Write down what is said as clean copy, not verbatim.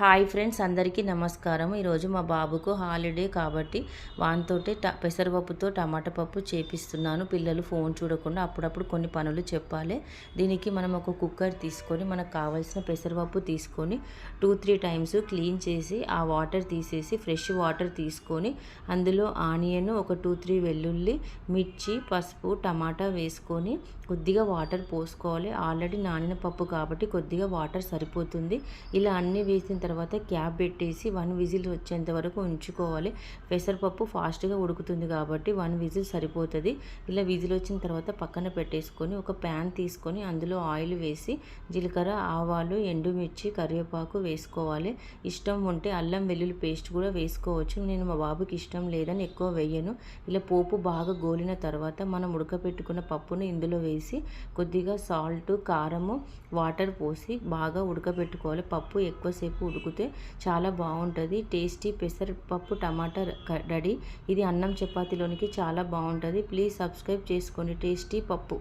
Hi friends, అందరికీ నమస్కారం. ఈరోజు మా బాబుకు హాలిడే కాబట్టి వానితోటి పెసరపప్పుతో టమాటా పప్పు చేపిస్తున్నాను. పిల్లలు ఫోన్ చూడకుండా అప్పుడప్పుడు కొన్ని పనులు చెప్పాలి. దీనికి మనం ఒక కుక్కర్ తీసుకొని మనకు కావాల్సిన పెసరపప్పు తీసుకొని 2-3 టైమ్స్ క్లీన్ చేసి ఆ వాటర్ తీసేసి ఫ్రెష్ వాటర్ తీసుకొని అందులో ఆనియన్, ఒక 2-3 వెల్లుల్లి, మిర్చి, పసుపు, టమాటా వేసుకొని కొద్దిగా వాటర్ పోసుకోవాలి. ఆల్రెడీ నానిన పప్పు కాబట్టి కొద్దిగా వాటర్ సరిపోతుంది. ఇలా అన్నీ వేసిన తర్వాత క్యాప్ పెట్టేసి 1 విజిల్ వచ్చేంత వరకు ఉంచుకోవాలి. పెసరపప్పు ఫాస్ట్గా ఉడుకుతుంది కాబట్టి 1 విజిల్ సరిపోతుంది. ఇలా విజిల్ వచ్చిన తర్వాత పక్కన పెట్టేసుకొని ఒక ప్యాన్ తీసుకొని అందులో ఆయిల్ వేసి జీలకర్ర, ఆవాలు, ఎండుమిర్చి, కరివేపాకు వేసుకోవాలి. ఇష్టం ఉంటే అల్లం వెల్లుల్లి పేస్ట్ కూడా వేసుకోవచ్చు. నేను మా బాబుకి ఇష్టం లేదని ఎక్కువ వేయను. ఇలా పోపు బాగా గోలిన తర్వాత మనం ఉడకపెట్టుకున్న పప్పుని ఇందులో వేసి కొద్దిగా సాల్ట్, కారము, వాటర్ పోసి బాగా ఉడకబెట్టుకోవాలి. పప్పు ఎక్కువసేపు ఉడికితే చాలా బాగుంటుంది. టేస్టీ పెసరపప్పు టమాటా రెడీ. ఇది అన్నం చపాతీలోనికి చాలా బాగుంటుంది. ప్లీజ్ సబ్స్క్రైబ్ చేసుకోండి. టేస్టీ పప్పు.